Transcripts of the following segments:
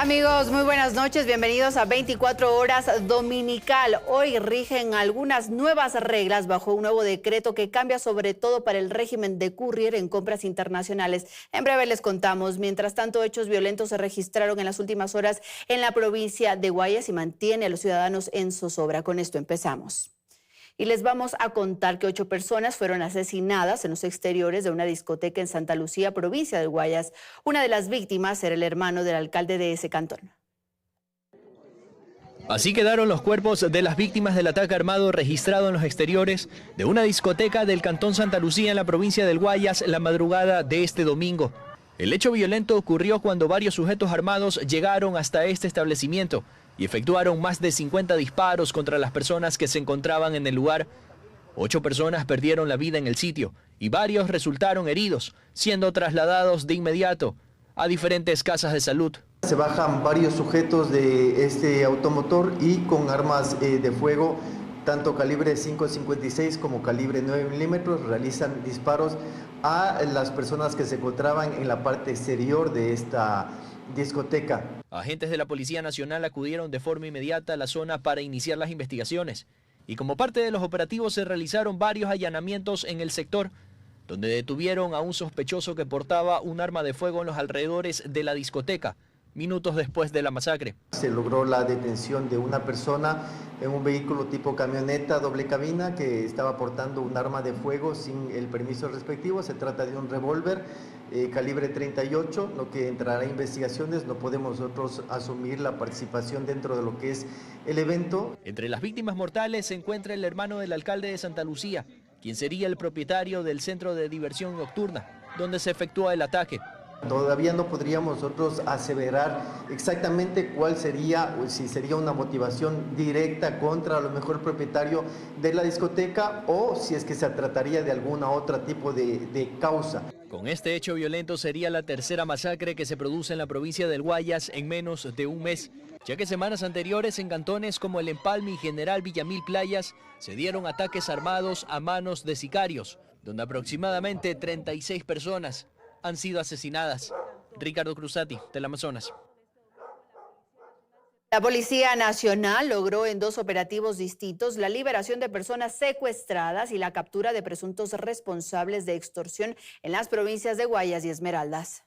Amigos, muy buenas noches, bienvenidos a 24 horas dominical. Hoy rigen algunas nuevas reglas bajo un nuevo decreto que cambia sobre todo para el régimen de courier en compras internacionales. En breve les contamos. Mientras tanto, hechos violentos se registraron en las últimas horas en la provincia de Guayas y mantiene a los ciudadanos en zozobra. Con esto empezamos. Y les vamos a contar que 8 personas fueron asesinadas en los exteriores de una discoteca en Santa Lucía, provincia del Guayas. Una de las víctimas era el hermano del alcalde de ese cantón. Así quedaron los cuerpos de las víctimas del ataque armado registrado en los exteriores de una discoteca del cantón Santa Lucía en la provincia del Guayas la madrugada de este domingo. El hecho violento ocurrió cuando varios sujetos armados llegaron hasta este establecimiento y efectuaron más de 50 disparos contra las personas que se encontraban en el lugar. 8 personas perdieron la vida en el sitio y varios resultaron heridos, siendo trasladados de inmediato a diferentes casas de salud. Se bajan varios sujetos de este automotor y con armas de fuego, tanto calibre 5.56 como calibre 9 milímetros, realizan disparos a las personas que se encontraban en la parte exterior de esta discoteca. Agentes de la Policía Nacional acudieron de forma inmediata a la zona para iniciar las investigaciones y como parte de los operativos se realizaron varios allanamientos en el sector, donde detuvieron a un sospechoso que portaba un arma de fuego en los alrededores de la discoteca, minutos después de la masacre. Se logró la detención de una persona en un vehículo tipo camioneta doble cabina que estaba portando un arma de fuego sin el permiso respectivo. Se trata de un revólver calibre 38, lo que entrará a investigaciones. No podemos nosotros asumir la participación dentro de lo que es el evento. Entre las víctimas mortales se encuentra el hermano del alcalde de Santa Lucía, quien sería el propietario del centro de diversión nocturna, donde se efectúa el ataque. Todavía no podríamos nosotros aseverar exactamente cuál sería, o si sería una motivación directa contra a lo mejor el propietario de la discoteca o si es que se trataría de alguna otra tipo de causa. Con este hecho violento sería la tercera masacre que se produce en la provincia del Guayas en menos de un mes, ya que semanas anteriores en cantones como El Empalme y General Villamil Playas se dieron ataques armados a manos de sicarios, donde aproximadamente 36 personas han sido asesinadas. Ricardo Cruzati, Teleamazonas. La Policía Nacional logró en 2 operativos distintos la liberación de personas secuestradas y la captura de presuntos responsables de extorsión en las provincias de Guayas y Esmeraldas.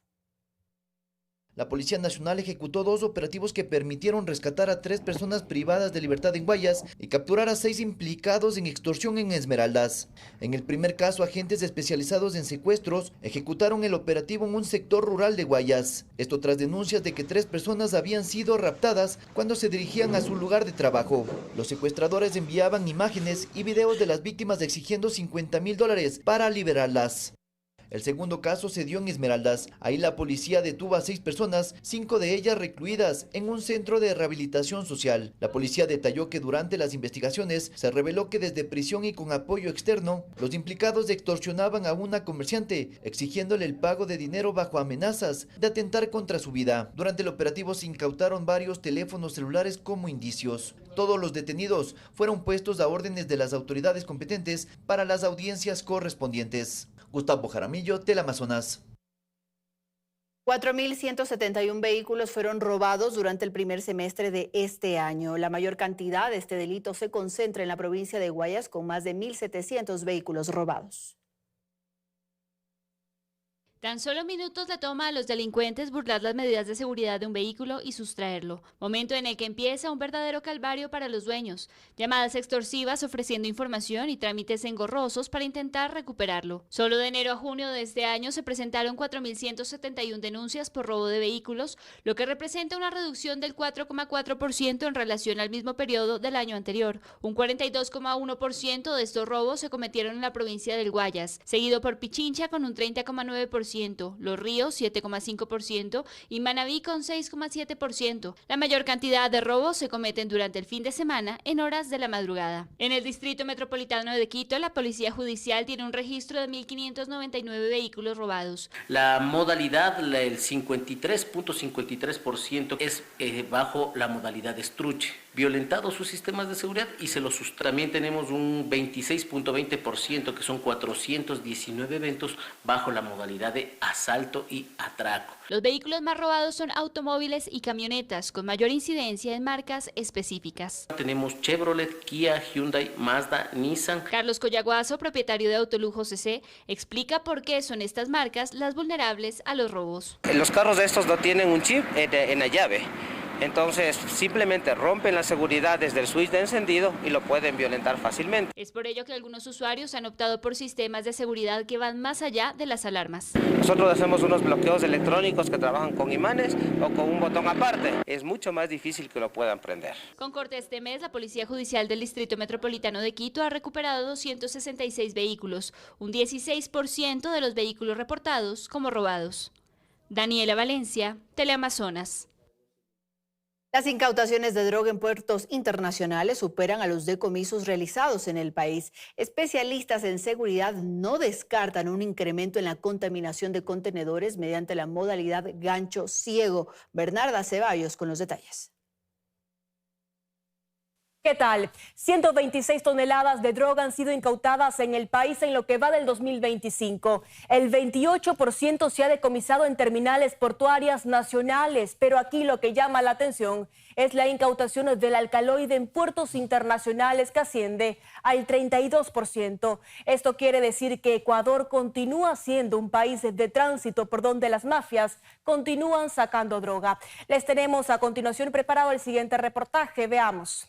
La Policía Nacional ejecutó 2 operativos que permitieron rescatar a 3 personas privadas de libertad en Guayas y capturar a 6 implicados en extorsión en Esmeraldas. En el primer caso, agentes especializados en secuestros ejecutaron el operativo en un sector rural de Guayas. Esto tras denuncias de que 3 personas habían sido raptadas cuando se dirigían a su lugar de trabajo. Los secuestradores enviaban imágenes y videos de las víctimas exigiendo $50,000 para liberarlas. El segundo caso se dio en Esmeraldas. Ahí la policía detuvo a 6 personas, 5 de ellas recluidas en un centro de rehabilitación social. La policía detalló que durante las investigaciones se reveló que desde prisión y con apoyo externo, los implicados extorsionaban a una comerciante, exigiéndole el pago de dinero bajo amenazas de atentar contra su vida. Durante el operativo se incautaron varios teléfonos celulares como indicios. Todos los detenidos fueron puestos a órdenes de las autoridades competentes para las audiencias correspondientes. Gustavo Jaramillo, Teleamazonas. 4.171 vehículos fueron robados durante el primer semestre de este año. La mayor cantidad de este delito se concentra en la provincia de Guayas, con más de 1.700 vehículos robados. Tan solo minutos le toma a los delincuentes burlar las medidas de seguridad de un vehículo y sustraerlo, momento en el que empieza un verdadero calvario para los dueños, llamadas extorsivas ofreciendo información y trámites engorrosos para intentar recuperarlo. Solo de enero a junio de este año se presentaron 4.171 denuncias por robo de vehículos, lo que representa una reducción del 4,4% en relación al mismo periodo del año anterior. Un 42,1% de estos robos se cometieron en la provincia del Guayas, seguido por Pichincha con un 30,9%. Los Ríos 7,5% y Manabí con 6,7%. La mayor cantidad de robos se cometen durante el fin de semana en horas de la madrugada. En el Distrito Metropolitano de Quito, la Policía Judicial tiene un registro de 1.599 vehículos robados. La modalidad, el 53,53% es bajo la modalidad estruche. violentado sus sistemas de seguridad y se los también tenemos un 26.20%, que son 419 eventos bajo la modalidad de asalto y atraco. Los vehículos más robados son automóviles y camionetas, con mayor incidencia en marcas específicas. Tenemos Chevrolet, Kia, Hyundai, Mazda, Nissan. Carlos Collaguazo, propietario de Autolujo CC, explica por qué son estas marcas las vulnerables a los robos. Los carros de estos no tienen un chip en la llave. Entonces simplemente rompen la seguridad desde el switch de encendido y lo pueden violentar fácilmente. Es por ello que algunos usuarios han optado por sistemas de seguridad que van más allá de las alarmas. Nosotros hacemos unos bloqueos electrónicos que trabajan con imanes o con un botón aparte. Es mucho más difícil que lo puedan prender. Con corte este mes, la Policía Judicial del Distrito Metropolitano de Quito ha recuperado 266 vehículos, un 16% de los vehículos reportados como robados. Daniela Valencia, Teleamazonas. Las incautaciones de droga en puertos internacionales superan a los decomisos realizados en el país. Especialistas en seguridad no descartan un incremento en la contaminación de contenedores mediante la modalidad gancho ciego. Bernarda Ceballos con los detalles. ¿Qué tal? 126 toneladas de droga han sido incautadas en el país en lo que va del 2025. El 28% se ha decomisado en terminales portuarias nacionales, pero aquí lo que llama la atención es la incautación del alcaloide en puertos internacionales, que asciende al 32%. Esto quiere decir que Ecuador continúa siendo un país de tránsito por donde las mafias continúan sacando droga. Les tenemos a continuación preparado el siguiente reportaje. Veamos.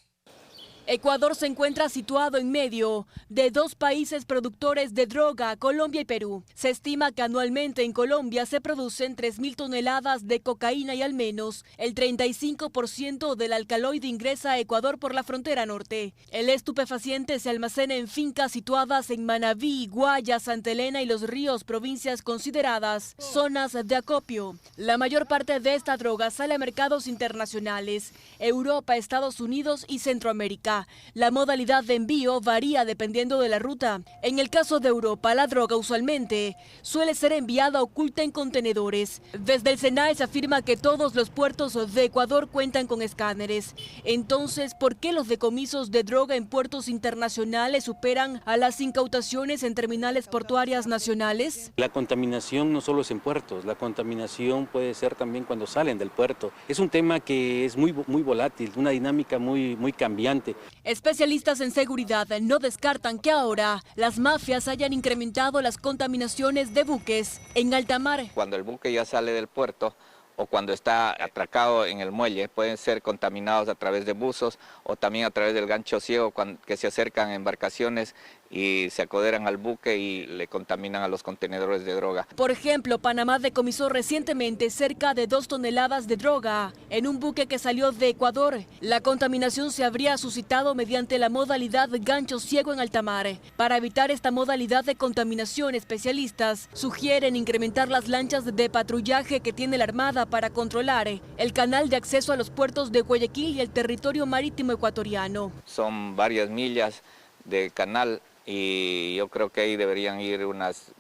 Ecuador se encuentra situado en medio de dos países productores de droga, Colombia y Perú. Se estima que anualmente en Colombia se producen 3.000 toneladas de cocaína y al menos el 35% del alcaloide ingresa a Ecuador por la frontera norte. El estupefaciente se almacena en fincas situadas en Manabí, Guaya, Santa Elena y Los Ríos, provincias consideradas zonas de acopio. La mayor parte de esta droga sale a mercados internacionales, Europa, Estados Unidos y Centroamérica. La modalidad de envío varía dependiendo de la ruta. En el caso de Europa, la droga usualmente suele ser enviada oculta en contenedores. Desde el SENAE se afirma que todos los puertos de Ecuador cuentan con escáneres. Entonces, ¿por qué los decomisos de droga en puertos internacionales superan a las incautaciones en terminales portuarias nacionales? La contaminación no solo es en puertos, la contaminación puede ser también cuando salen del puerto. Es un tema que es muy volátil, una dinámica muy cambiante. Especialistas en seguridad no descartan que ahora las mafias hayan incrementado las contaminaciones de buques en alta mar. Cuando el buque ya sale del puerto o cuando está atracado en el muelle, pueden ser contaminados a través de buzos o también a través del gancho ciego, que se acercan a embarcaciones y se acoderan al buque y le contaminan a los contenedores de droga. Por ejemplo, Panamá decomisó recientemente cerca de 2 toneladas de droga en un buque que salió de Ecuador. La contaminación se habría suscitado mediante la modalidad gancho ciego en alta mar. Para evitar esta modalidad de contaminación, especialistas sugieren incrementar las lanchas de patrullaje que tiene la Armada para controlar el canal de acceso a los puertos de Guayaquil y el territorio marítimo ecuatoriano. Son varias millas de canal y yo creo que ahí deberían ir unas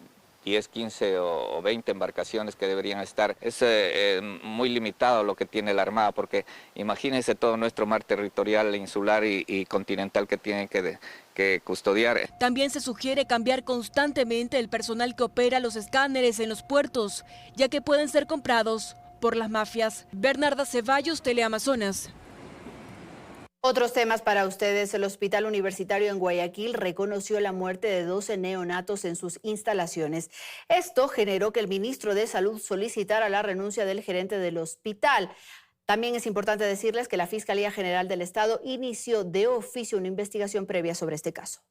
10, 15 o 20 embarcaciones que deberían estar. Es muy limitado lo que tiene la Armada, porque imagínense todo nuestro mar territorial, insular y continental que tienen que custodiar. También se sugiere cambiar constantemente el personal que opera los escáneres en los puertos, ya que pueden ser comprados por las mafias. Bernarda Ceballos, Teleamazonas. Otros temas para ustedes. El Hospital Universitario en Guayaquil reconoció la muerte de 12 neonatos en sus instalaciones. Esto generó que el ministro de Salud solicitara la renuncia del gerente del hospital. También es importante decirles que la Fiscalía General del Estado inició de oficio una investigación previa sobre este caso.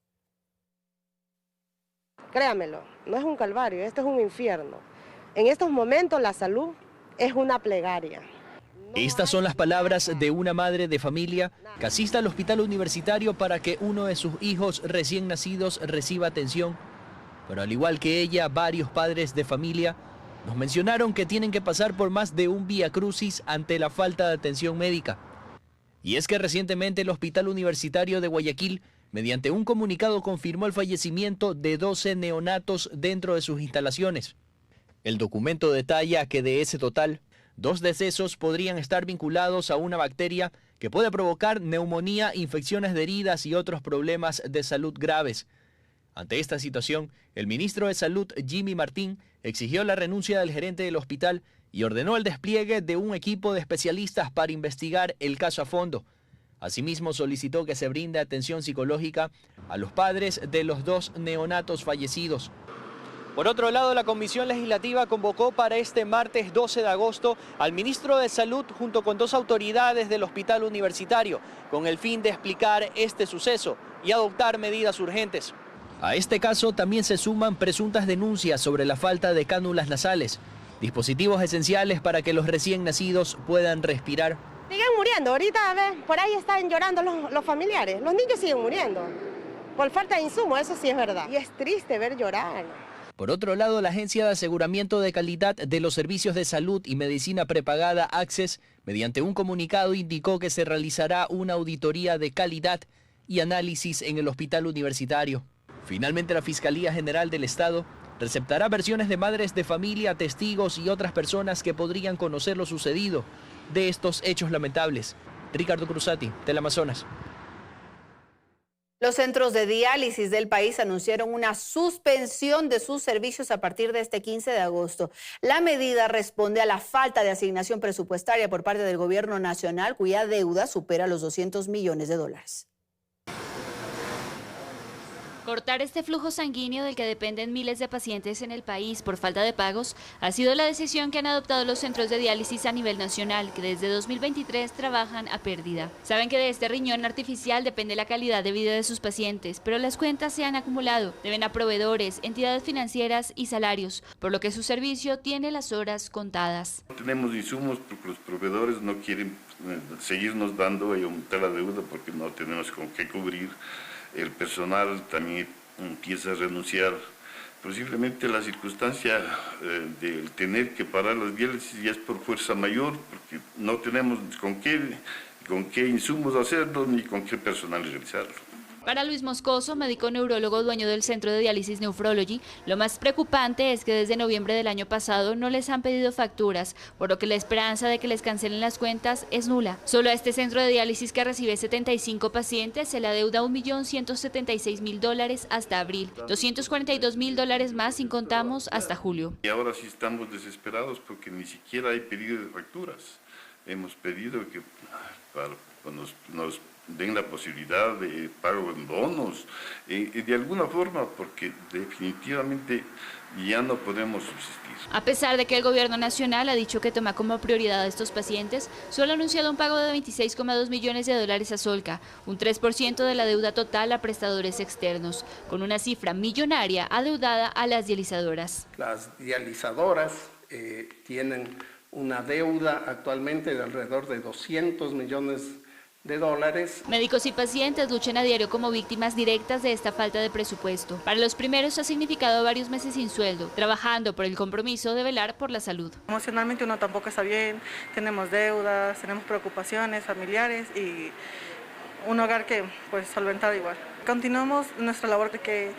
Créamelo, no es un calvario, esto es un infierno. En estos momentos la salud es una plegaria. Estas son las palabras de una madre de familia que asiste al hospital universitario para que uno de sus hijos recién nacidos reciba atención. Pero al igual que ella, varios padres de familia nos mencionaron que tienen que pasar por más de un viacrucis ante la falta de atención médica. Y es que recientemente el Hospital Universitario de Guayaquil, mediante un comunicado, confirmó el fallecimiento de 12 neonatos dentro de sus instalaciones. El documento detalla que de ese total, 2 decesos podrían estar vinculados a una bacteria que puede provocar neumonía, infecciones de heridas y otros problemas de salud graves. Ante esta situación, el ministro de Salud, Jimmy Martín, exigió la renuncia del gerente del hospital y ordenó el despliegue de un equipo de especialistas para investigar el caso a fondo. Asimismo, solicitó que se brinde atención psicológica a los padres de los 2 neonatos fallecidos. Por otro lado, la Comisión Legislativa convocó para este martes 12 de agosto al ministro de Salud junto con 2 autoridades del Hospital Universitario, con el fin de explicar este suceso y adoptar medidas urgentes. A este caso también se suman presuntas denuncias sobre la falta de cánulas nasales, dispositivos esenciales para que los recién nacidos puedan respirar. Siguen muriendo, ahorita a ver, por ahí están llorando los familiares, los niños siguen muriendo, por falta de insumos, eso sí es verdad. Y es triste ver llorar. Por otro lado, la Agencia de Aseguramiento de Calidad de los Servicios de Salud y Medicina Prepagada, ACCES, mediante un comunicado indicó que se realizará una auditoría de calidad y análisis en el hospital universitario. Finalmente, la Fiscalía General del Estado receptará versiones de madres de familia, testigos y otras personas que podrían conocer lo sucedido de estos hechos lamentables. Ricardo Cruzati, Teleamazonas. Los centros de diálisis del país anunciaron una suspensión de sus servicios a partir de este 15 de agosto. La medida responde a la falta de asignación presupuestaria por parte del gobierno nacional, cuya deuda supera los $200 millones. Cortar este flujo sanguíneo del que dependen miles de pacientes en el país por falta de pagos ha sido la decisión que han adoptado los centros de diálisis a nivel nacional, que desde 2023 trabajan a pérdida. Saben que de este riñón artificial depende la calidad de vida de sus pacientes, pero las cuentas se han acumulado, deben a proveedores, entidades financieras y salarios, por lo que su servicio tiene las horas contadas. No tenemos insumos porque los proveedores no quieren seguirnos dando y aumentar la deuda porque no tenemos con qué cubrir. El personal también empieza a renunciar. Posiblemente la circunstancia de tener que parar las diálisis ya es por fuerza mayor, porque no tenemos con qué insumos hacerlo ni con qué personal realizarlo. Para Luis Moscoso, médico neurólogo dueño del Centro de Diálisis Nephrology, lo más preocupante es que desde noviembre del año pasado no les han pedido facturas, por lo que la esperanza de que les cancelen las cuentas es nula. Solo a este centro de diálisis, que recibe 75 pacientes, se le adeuda $1.176.000 hasta abril, $242.000 más si contamos hasta julio. Y ahora sí estamos desesperados porque ni siquiera hay pedido de facturas. Hemos pedido que nos den la posibilidad de pago en bonos, de alguna forma, porque definitivamente ya no podemos subsistir. A pesar de que el gobierno nacional ha dicho que toma como prioridad a estos pacientes, solo ha anunciado un pago de $26,2 millones a Solca, un 3% de la deuda total a prestadores externos, con una cifra millonaria adeudada a las dializadoras. Las dializadoras tienen una deuda actualmente de alrededor de $200 millones. Médicos y pacientes luchan a diario como víctimas directas de esta falta de presupuesto. Para los primeros ha significado varios meses sin sueldo, trabajando por el compromiso de velar por la salud. Emocionalmente uno tampoco está bien, tenemos deudas, tenemos preocupaciones familiares y un hogar que pues solventar igual. Continuamos nuestra labor de que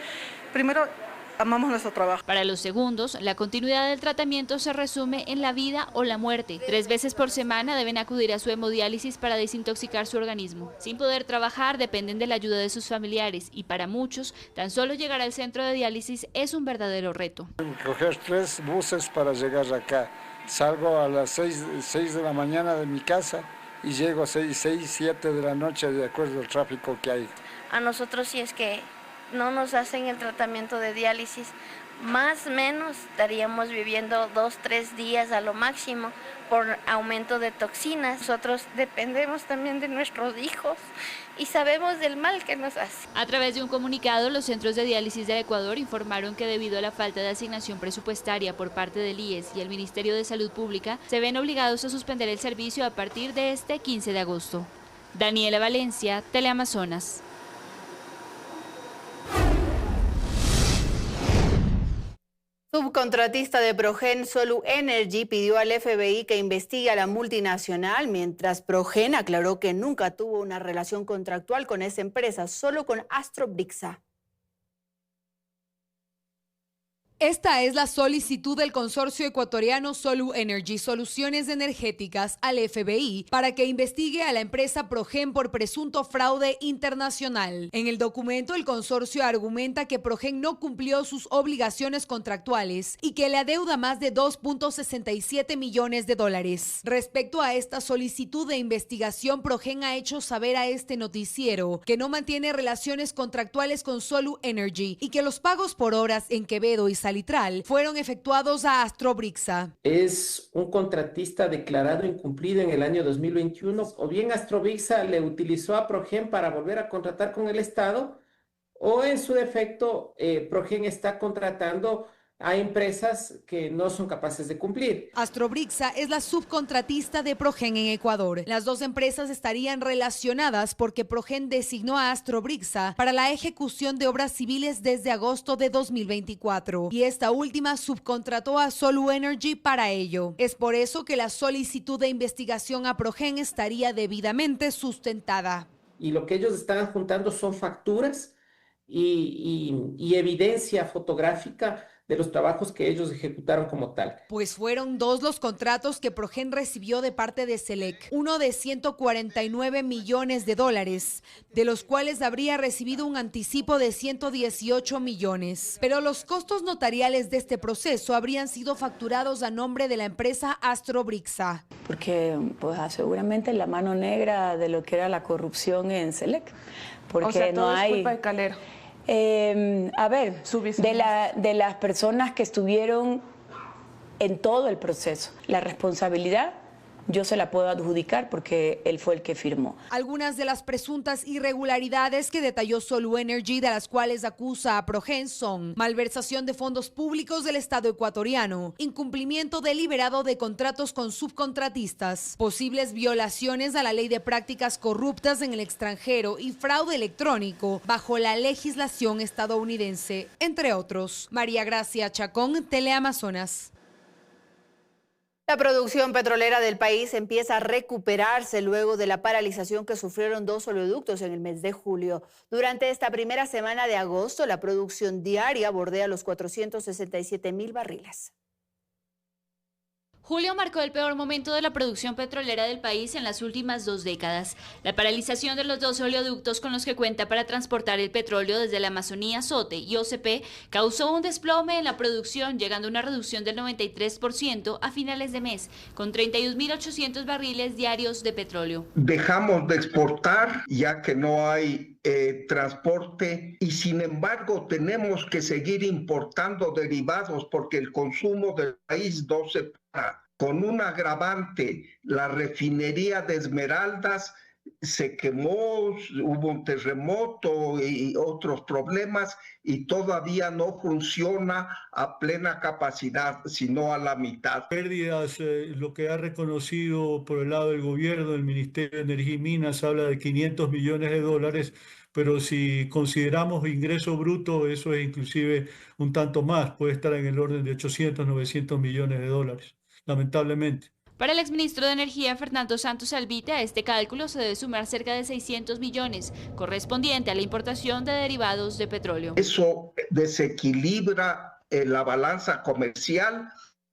primero amamos nuestro trabajo. Para los segundos, la continuidad del tratamiento se resume en la vida o la muerte. 3 veces por semana deben acudir a su hemodiálisis para desintoxicar su organismo. Sin poder trabajar, dependen de la ayuda de sus familiares y para muchos, tan solo llegar al centro de diálisis es un verdadero reto. Coger 3 buses para llegar acá. Salgo a las 6 de la mañana de mi casa y llego a 6, 7 de la noche de acuerdo al tráfico que hay. A nosotros sí es que no nos hacen el tratamiento de diálisis, más o menos estaríamos viviendo 2-3 días a lo máximo por aumento de toxinas. Nosotros dependemos también de nuestros hijos y sabemos del mal que nos hace. A través de un comunicado, los centros de diálisis del Ecuador informaron que debido a la falta de asignación presupuestaria por parte del IES y el Ministerio de Salud Pública, se ven obligados a suspender el servicio a partir de este 15 de agosto. Daniela Valencia, Teleamazonas. Subcontratista de Progen, Solu Energy, pidió al FBI que investigue a la multinacional, mientras Progen aclaró que nunca tuvo una relación contractual con esa empresa, solo con Astrobrixa. Esta es la solicitud del consorcio ecuatoriano Solu Energy Soluciones Energéticas al FBI para que investigue a la empresa Progen por presunto fraude internacional. En el documento, el consorcio argumenta que Progen no cumplió sus obligaciones contractuales y que le adeuda más de 2.67 millones de dólares. Respecto a esta solicitud de investigación, Progen ha hecho saber a este noticiero que no mantiene relaciones contractuales con Solu Energy y que los pagos por horas en Quevedo y Salitral fueron efectuados a Astrobrixa. Es un contratista declarado incumplido en el año 2021, o bien Astrobrixa le utilizó a Progen para volver a contratar con el Estado, o en su defecto Progen está contratando a empresas que no son capaces de cumplir. Astrobrixa es la subcontratista de Progen en Ecuador. Las dos empresas estarían relacionadas porque Progen designó a Astrobrixa para la ejecución de obras civiles desde agosto de 2024 y esta última subcontrató a Solu Energy para ello. Es por eso que la solicitud de investigación a Progen estaría debidamente sustentada. Y lo que ellos están juntando son facturas y evidencia fotográfica de los trabajos que ellos ejecutaron como tal. Pues fueron dos los contratos que Progen recibió de parte de Selec, uno de 149 millones de dólares, de los cuales habría recibido un anticipo de 118 millones. Pero los costos notariales de este proceso habrían sido facturados a nombre de la empresa Astrobrixa. Porque pues seguramente la mano negra de lo que era la corrupción en Selec. Porque o sea, todo no hay... es culpa de Calero. A ver, de las personas que estuvieron en todo el proceso, la responsabilidad yo se la puedo adjudicar porque él fue el que firmó. Algunas de las presuntas irregularidades que detalló Solu Energy, de las cuales acusa a Progen, son malversación de fondos públicos del Estado ecuatoriano, incumplimiento deliberado de contratos con subcontratistas, posibles violaciones a la ley de prácticas corruptas en el extranjero y fraude electrónico bajo la legislación estadounidense, entre otros. María Gracia Chacón, Teleamazonas. La producción petrolera del país empieza a recuperarse luego de la paralización que sufrieron dos oleoductos en el mes de julio. Durante esta primera semana de agosto, la producción diaria bordea los 467,000 barriles. Julio marcó el peor momento de la producción petrolera del país en las últimas 2 décadas. La paralización de los 2 oleoductos con los que cuenta para transportar el petróleo desde la Amazonía, SOTE y OCP causó un desplome en la producción, llegando a una reducción del 93% a finales de mes, con 31.800 barriles diarios de petróleo. Dejamos de exportar ya que no hay transporte y sin embargo tenemos que seguir importando derivados porque el consumo del país no se para. Con un agravante, la refinería de Esmeraldas se quemó, hubo un terremoto y otros problemas y todavía no funciona a plena capacidad, sino a la mitad. Pérdidas, lo que ha reconocido por el lado del gobierno, el Ministerio de Energía y Minas habla de 500 millones de dólares, pero si consideramos ingreso bruto, eso es inclusive un tanto más, puede estar en el orden de 800, 900 millones de dólares, lamentablemente. Para el exministro de Energía, Fernando Santos Albite, a este cálculo se debe sumar cerca de 600 millones, correspondiente a la importación de derivados de petróleo. Eso desequilibra la balanza comercial,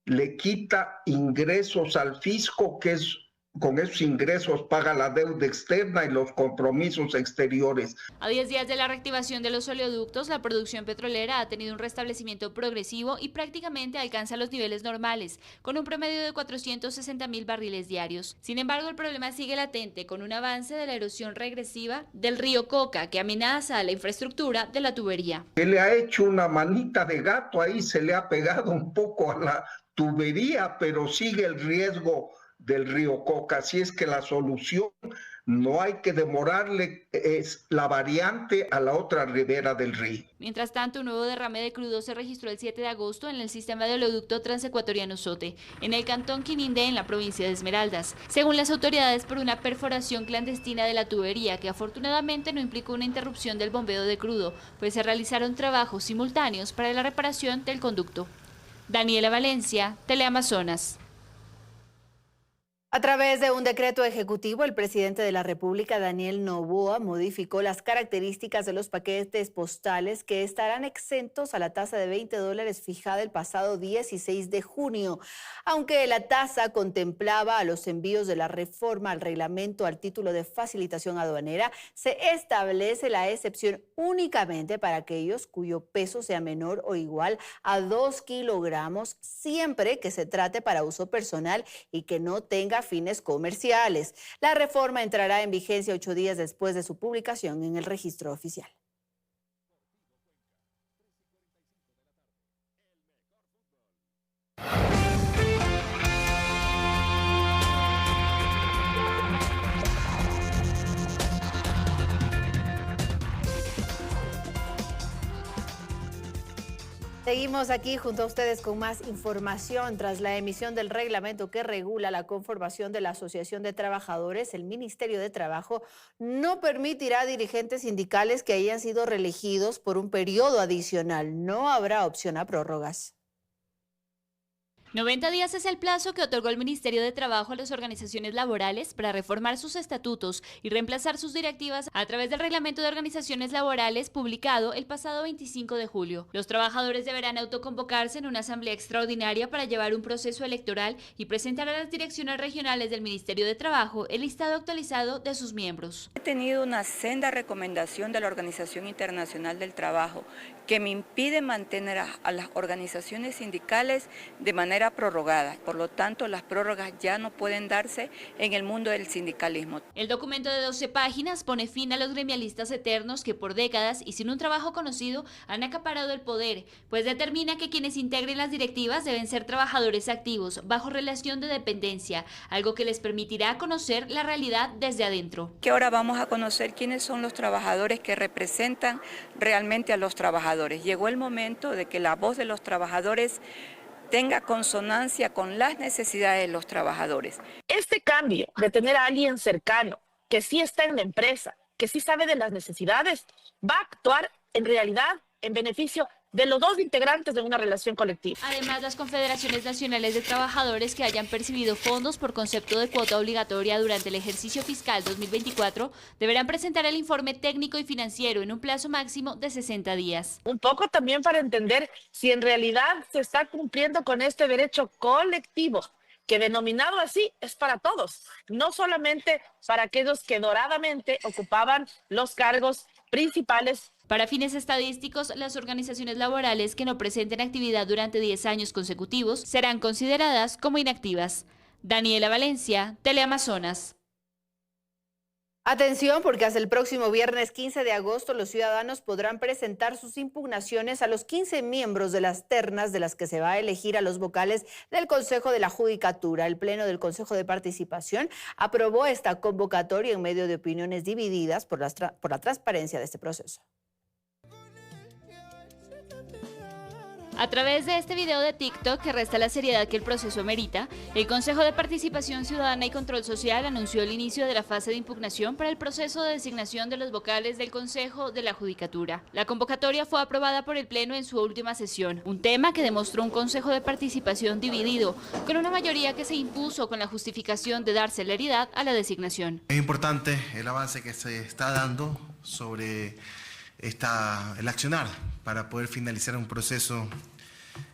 le quita ingresos al fisco, que es con esos ingresos paga la deuda externa y los compromisos exteriores. A 10 días de la reactivación de los oleoductos, la producción petrolera ha tenido un restablecimiento progresivo y prácticamente alcanza los niveles normales, con un promedio de 460,000 barriles diarios. Sin embargo, el problema sigue latente, con un avance de la erosión regresiva del río Coca, que amenaza a la infraestructura de la tubería. Que le ha hecho una manita de gato ahí, se le ha pegado un poco a la tubería, pero sigue el riesgo del río Coca, así es que la solución no hay que demorarle, es la variante a la otra ribera del río. Mientras tanto, un nuevo derrame de crudo se registró el 7 de agosto en el sistema de oleoducto transecuatoriano SOTE, en el cantón Quinindé, en la provincia de Esmeraldas, según las autoridades por una perforación clandestina de la tubería que afortunadamente no implicó una interrupción del bombeo de crudo, pues se realizaron trabajos simultáneos para la reparación del conducto. Daniela Valencia, Teleamazonas. A través de un decreto ejecutivo, el presidente de la República, Daniel Noboa, modificó las características de los paquetes postales que estarán exentos a la tasa de $20 fijada el pasado 16 de junio. Aunque la tasa contemplaba a los envíos de la reforma al reglamento al título de facilitación aduanera, se establece la excepción únicamente para aquellos cuyo peso sea menor o igual a 2 kilogramos, siempre que se trate para uso personal y que no tenga fines comerciales. La reforma entrará en vigencia 8 días después de su publicación en el registro oficial. Seguimos aquí junto a ustedes con más información. Tras la emisión del reglamento que regula la conformación de la Asociación de Trabajadores, el Ministerio de Trabajo no permitirá a dirigentes sindicales que hayan sido reelegidos por un periodo adicional. No habrá opción a prórrogas. 90 días es el plazo que otorgó el Ministerio de Trabajo a las organizaciones laborales para reformar sus estatutos y reemplazar sus directivas a través del Reglamento de Organizaciones Laborales publicado el pasado 25 de julio. Los trabajadores deberán autoconvocarse en una asamblea extraordinaria para llevar un proceso electoral y presentar a las direcciones regionales del Ministerio de Trabajo el listado actualizado de sus miembros. He tenido una senda recomendación de la Organización Internacional del Trabajo que me impide mantener a las organizaciones sindicales de manera prorrogada. Por lo tanto, las prórrogas ya no pueden darse en el mundo del sindicalismo. El documento de 12 páginas pone fin a los gremialistas eternos que por décadas y sin un trabajo conocido han acaparado el poder, pues determina que quienes integren las directivas deben ser trabajadores activos, bajo relación de dependencia, algo que les permitirá conocer la realidad desde adentro. Que ahora vamos a conocer quiénes son los trabajadores que representan realmente a los trabajadores. Llegó el momento de que la voz de los trabajadores tenga consonancia con las necesidades de los trabajadores. Este cambio de tener a alguien cercano, que sí está en la empresa, que sí sabe de las necesidades, va a actuar en realidad en beneficio de los dos integrantes de una relación colectiva. Además, las confederaciones nacionales de trabajadores que hayan percibido fondos por concepto de cuota obligatoria durante el ejercicio fiscal 2024 deberán presentar el informe técnico y financiero en un plazo máximo de 60 días. Un poco también para entender si en realidad se está cumpliendo con este derecho colectivo, que denominado así es para todos, no solamente para aquellos que doradamente ocupaban los cargos principales. Para fines estadísticos, las organizaciones laborales que no presenten actividad durante 10 años consecutivos serán consideradas como inactivas. Daniela Valencia, Teleamazonas. Atención, porque hasta el próximo viernes 15 de agosto los ciudadanos podrán presentar sus impugnaciones a los 15 miembros de las ternas de las que se va a elegir a los vocales del Consejo de la Judicatura. El Pleno del Consejo de Participación aprobó esta convocatoria en medio de opiniones divididas por la transparencia de este proceso. A través de este video de TikTok que resta la seriedad que el proceso merita, el Consejo de Participación Ciudadana y Control Social anunció el inicio de la fase de impugnación para el proceso de designación de los vocales del Consejo de la Judicatura. La convocatoria fue aprobada por el Pleno en su última sesión, un tema que demostró un Consejo de Participación dividido, con una mayoría que se impuso con la justificación de dar celeridad a la designación. Es importante el avance que se está dando sobre el accionar para poder finalizar un proceso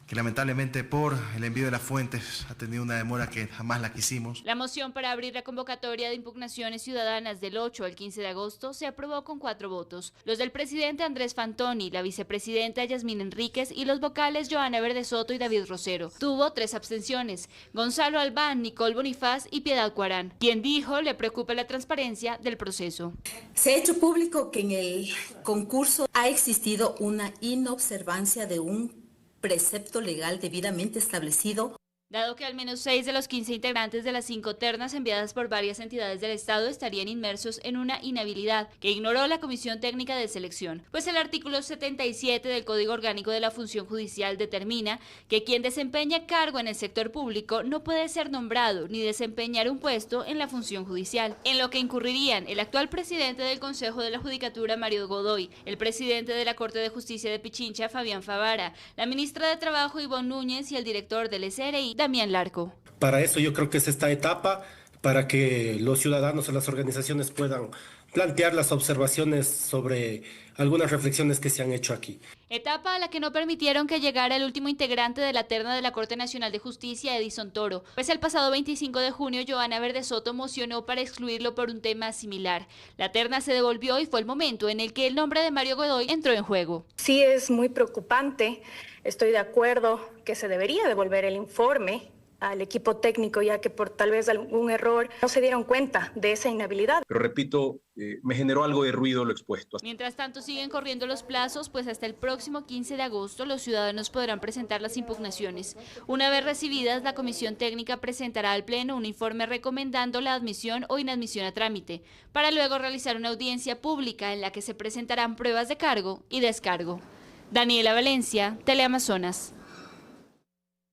que lamentablemente por el envío de las fuentes ha tenido una demora que jamás la quisimos. La moción para abrir la convocatoria de impugnaciones ciudadanas del 8 al 15 de agosto se aprobó con 4 votos. Los del presidente Andrés Fantoni, la vicepresidenta Yasmín Enríquez y los vocales Joana Verde Soto y David Rosero. Tuvo 3 abstenciones: Gonzalo Albán, Nicole Bonifaz y Piedad Cuarán, quien dijo le preocupa la transparencia del proceso. Se ha hecho público que en el concurso ha existido una inobservancia de un precepto legal debidamente establecido. Dado que al menos 6 de los 15 integrantes de las 5 ternas enviadas por varias entidades del Estado estarían inmersos en una inhabilidad que ignoró la Comisión Técnica de Selección, pues el artículo 77 del Código Orgánico de la Función Judicial determina que quien desempeña cargo en el sector público no puede ser nombrado ni desempeñar un puesto en la función judicial, en lo que incurrirían el actual presidente del Consejo de la Judicatura, Mario Godoy, el presidente de la Corte de Justicia de Pichincha, Fabián Favara, la ministra de Trabajo, Ivonne Núñez, y el director del SRI, Damián Larco. Para eso yo creo que es esta etapa para que los ciudadanos o las organizaciones puedan plantear las observaciones sobre algunas reflexiones que se han hecho aquí. Etapa a la que no permitieron que llegara el último integrante de la terna de la Corte Nacional de Justicia, Edison Toro, pues el pasado 25 de junio Joana Verde Soto mocionó para excluirlo por un tema similar. La terna se devolvió y fue el momento en el que el nombre de Mario Godoy entró en juego. Sí es muy preocupante, estoy de acuerdo que se debería devolver el informe al equipo técnico, ya que por tal vez algún error no se dieron cuenta de esa inhabilidad. Pero repito, me generó algo de ruido lo expuesto. Mientras tanto siguen corriendo los plazos, pues hasta el próximo 15 de agosto los ciudadanos podrán presentar las impugnaciones. Una vez recibidas, la Comisión Técnica presentará al Pleno un informe recomendando la admisión o inadmisión a trámite, para luego realizar una audiencia pública en la que se presentarán pruebas de cargo y descargo. Daniela Valencia, Teleamazonas.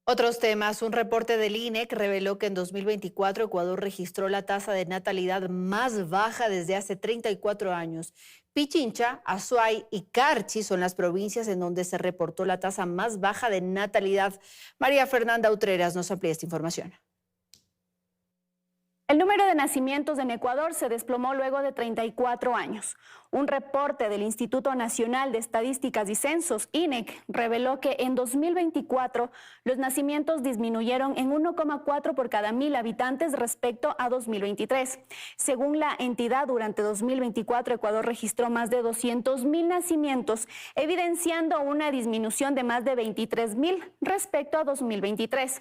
Otros temas, un reporte del INEC reveló que en 2024 Ecuador registró la tasa de natalidad más baja desde hace 34 años. Pichincha, Azuay y Carchi son las provincias en donde se reportó la tasa más baja de natalidad. María Fernanda Utreras nos amplía esta información. El número de nacimientos en Ecuador se desplomó luego de 34 años. Un reporte del Instituto Nacional de Estadísticas y Censos, INEC, reveló que en 2024 los nacimientos disminuyeron en 1,4 por cada 1.000 habitantes respecto a 2023. Según la entidad, durante 2024 Ecuador registró más de 200.000 nacimientos, evidenciando una disminución de más de 23.000 respecto a 2023.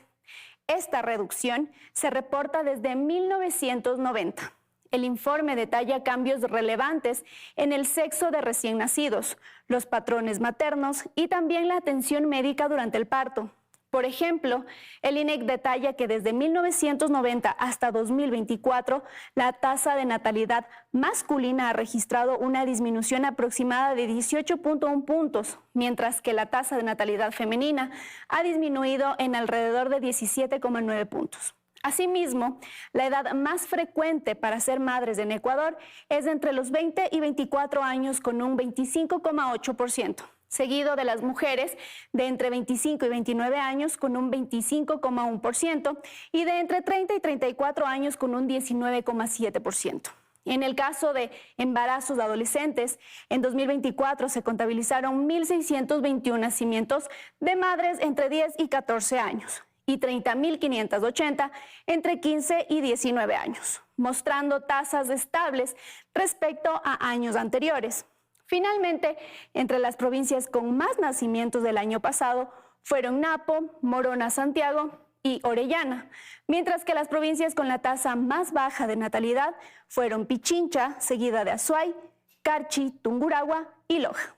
Esta reducción se reporta desde 1990. El informe detalla cambios relevantes en el sexo de recién nacidos, los patrones maternos y también la atención médica durante el parto. Por ejemplo, el INEC detalla que desde 1990 hasta 2024, la tasa de natalidad masculina ha registrado una disminución aproximada de 18.1 puntos, mientras que la tasa de natalidad femenina ha disminuido en alrededor de 17,9 puntos. Asimismo, la edad más frecuente para ser madres en Ecuador es entre los 20 y 24 años con un 25,8%. Seguido de las mujeres de entre 25 y 29 años con un 25,1% y de entre 30 y 34 años con un 19,7%. En el caso de embarazos de adolescentes, en 2024 se contabilizaron 1.621 nacimientos de madres entre 10 y 14 años y 30.580 entre 15 y 19 años, mostrando tasas estables respecto a años anteriores. Finalmente, entre las provincias con más nacimientos del año pasado fueron Napo, Morona, Santiago y Orellana, mientras que las provincias con la tasa más baja de natalidad fueron Pichincha, seguida de Azuay, Carchi, Tungurahua y Loja.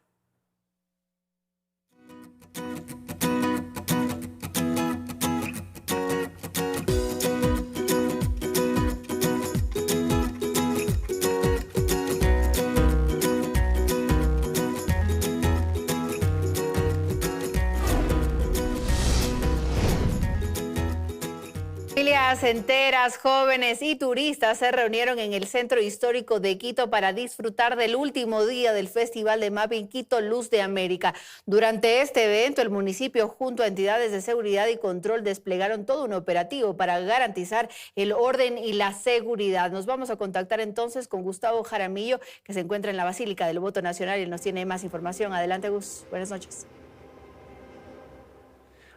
Familias enteras, jóvenes y turistas se reunieron en el Centro Histórico de Quito para disfrutar del último día del Festival de Mapping Quito Luz de América. Durante este evento, el municipio junto a entidades de seguridad y control desplegaron todo un operativo para garantizar el orden y la seguridad. Nos vamos a contactar entonces con Gustavo Jaramillo, que se encuentra en la Basílica del Voto Nacional y nos tiene más información. Adelante, Gus. Buenas noches.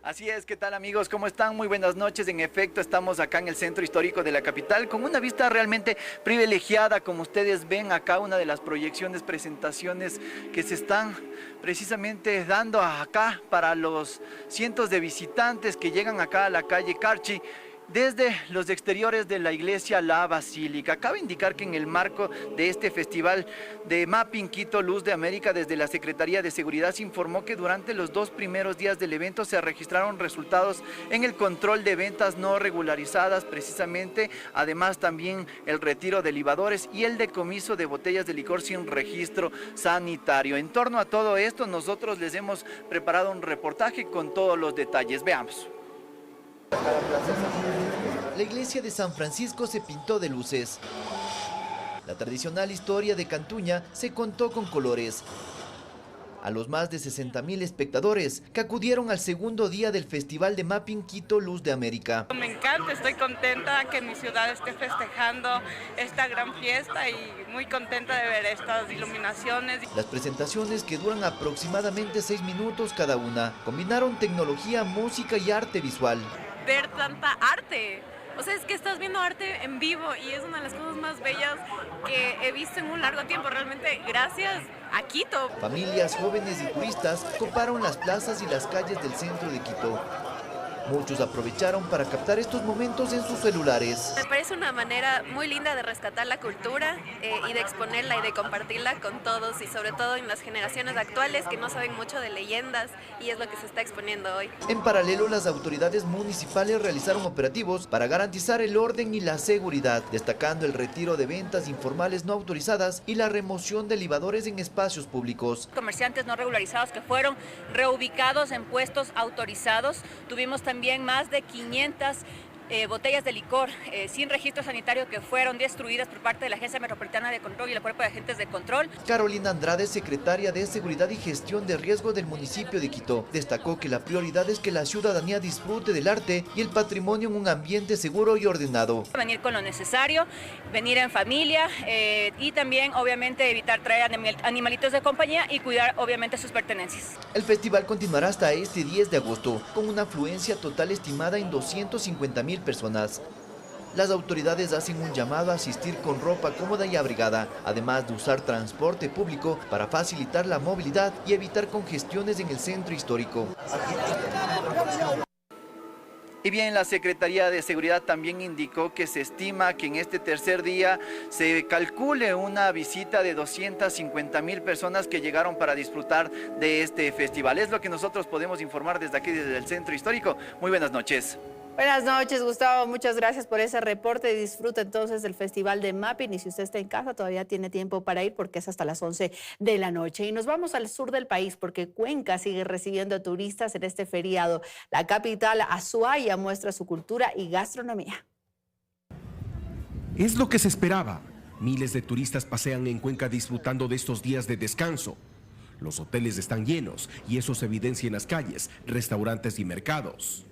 Así es, ¿qué tal amigos? ¿Cómo están? Muy buenas noches. En efecto, estamos acá en el centro histórico de la capital con una vista realmente privilegiada. Como ustedes ven acá, una de las proyecciones, presentaciones que se están precisamente dando acá para los cientos de visitantes que llegan acá a la calle Carchi, desde los exteriores de la iglesia La Basílica. Cabe indicar que en el marco de este festival de Mapping Quito Luz de América, desde la Secretaría de Seguridad se informó que durante los 2 primeros días del evento se registraron resultados en el control de ventas no regularizadas, precisamente, además también el retiro de libadores y el decomiso de botellas de licor sin registro sanitario. En torno a todo esto, nosotros les hemos preparado un reportaje con todos los detalles. Veamos. La iglesia de San Francisco se pintó de luces. La tradicional historia de Cantuña se contó con colores. a los más de 60,000 espectadores que acudieron al segundo día del Festival de Mapping Quito Luz de América. Me encanta, estoy contenta que mi ciudad esté festejando esta gran fiesta y muy contenta de ver estas iluminaciones. Las presentaciones, que duran aproximadamente 6 minutos cada una, combinaron tecnología, música y arte visual. Ver tanta arte. O sea, es que estás viendo arte en vivo y es una de las cosas más bellas que he visto en un largo tiempo. Realmente, gracias a Quito. Familias, jóvenes y turistas coparon las plazas y las calles del centro de Quito. Muchos aprovecharon para captar estos momentos en sus celulares. Me parece una manera muy linda de rescatar la cultura y de exponerla y de compartirla con todos, y sobre todo en las generaciones actuales que no saben mucho de leyendas, y es lo que se está exponiendo hoy. En paralelo, las autoridades municipales realizaron operativos para garantizar el orden y la seguridad, destacando el retiro de ventas informales no autorizadas y la remoción de libadores en espacios públicos. Comerciantes no regularizados que fueron reubicados en puestos autorizados. Tuvimos también más de 500 botellas de licor sin registro sanitario que fueron destruidas por parte de la Agencia Metropolitana de Control y el Cuerpo de Agentes de Control. Carolina Andrade, secretaria de Seguridad y Gestión de Riesgo del municipio de Quito, destacó que la prioridad es que la ciudadanía disfrute del arte y el patrimonio en un ambiente seguro y ordenado. Venir con lo necesario, venir en familia y también obviamente evitar traer animalitos de compañía y cuidar obviamente sus pertenencias. El festival continuará hasta este 10 de agosto con una afluencia total estimada en 250,000 personas. Las autoridades hacen un llamado a asistir con ropa cómoda y abrigada, además de usar transporte público para facilitar la movilidad y evitar congestiones en el centro histórico. Y bien, la Secretaría de Seguridad también indicó que se estima que en este tercer día se calcule una visita de 250,000 personas que llegaron para disfrutar de este festival. Es lo que nosotros podemos informar desde aquí, desde el centro histórico. Muy buenas noches. Buenas noches, Gustavo. Muchas gracias por ese reporte. Disfruta entonces del Festival de Mapping, y si usted está en casa todavía tiene tiempo para ir porque es hasta las 11 de la noche. Y nos vamos al sur del país porque Cuenca sigue recibiendo turistas en este feriado. La capital, Azuaya, muestra su cultura y gastronomía. Es lo que se esperaba. Miles de turistas pasean en Cuenca disfrutando de estos días de descanso. Los hoteles están llenos y eso se evidencia en las calles, restaurantes y mercados.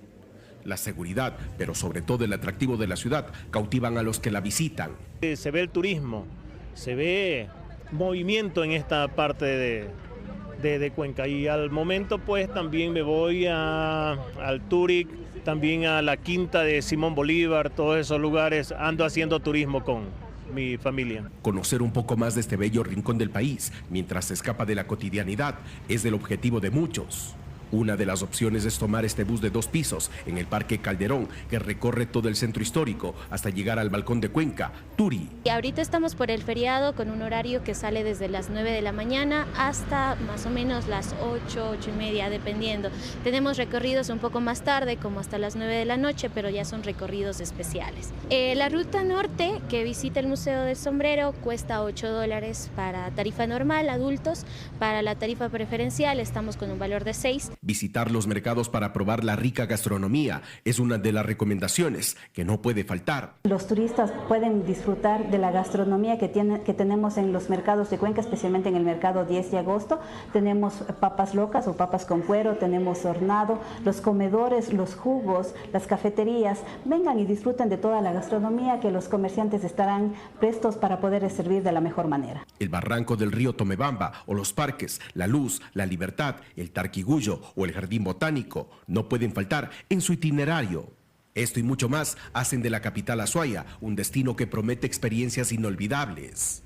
La seguridad, pero sobre todo el atractivo de la ciudad, cautivan a los que la visitan. Se ve el turismo, se ve movimiento en esta parte de Cuenca, y al momento pues también me voy al Túric, también a la Quinta de Simón Bolívar, todos esos lugares, ando haciendo turismo con mi familia. Conocer un poco más de este bello rincón del país, mientras se escapa de la cotidianidad, es el objetivo de muchos. Una de las opciones es tomar este bus de 2 pisos en el Parque Calderón, que recorre todo el centro histórico hasta llegar al balcón de Cuenca, Turi. Y ahorita estamos por el feriado con un horario que sale desde las 9 de la mañana hasta más o menos las 8, 8:30, dependiendo. Tenemos recorridos un poco más tarde, como hasta las 9 de la noche, pero ya son recorridos especiales. La ruta norte, que visita el Museo del Sombrero, cuesta $8 para tarifa normal, adultos. Para la tarifa preferencial estamos con un valor de 6. Visitar los mercados para probar la rica gastronomía es una de las recomendaciones que no puede faltar. Los turistas pueden disfrutar de la gastronomía que tenemos en los mercados de Cuenca, especialmente en el mercado 10 de agosto. Tenemos papas locas o papas con cuero, tenemos hornado, los comedores, los jugos, las cafeterías. Vengan y disfruten de toda la gastronomía que los comerciantes estarán prestos para poder servir de la mejor manera. El barranco del río Tomebamba o los parques, La Luz, La Libertad, el Tarquigullo o el Jardín Botánico no pueden faltar en su itinerario. Esto y mucho más hacen de la capital Azuaya un destino que promete experiencias inolvidables.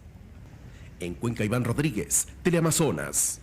En Cuenca, Iván Rodríguez, Teleamazonas.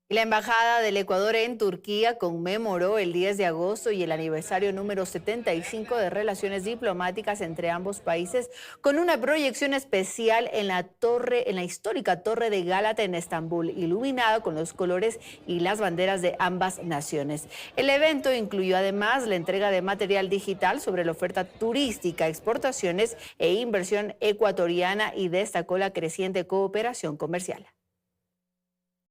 La Embajada del Ecuador en Turquía conmemoró el 10 de agosto y el aniversario número 75 de relaciones diplomáticas entre ambos países, con una proyección especial en la histórica Torre de Gálata en Estambul, iluminada con los colores y las banderas de ambas naciones. El evento incluyó además la entrega de material digital sobre la oferta turística, exportaciones e inversión ecuatoriana, y destacó la creciente cooperación comercial.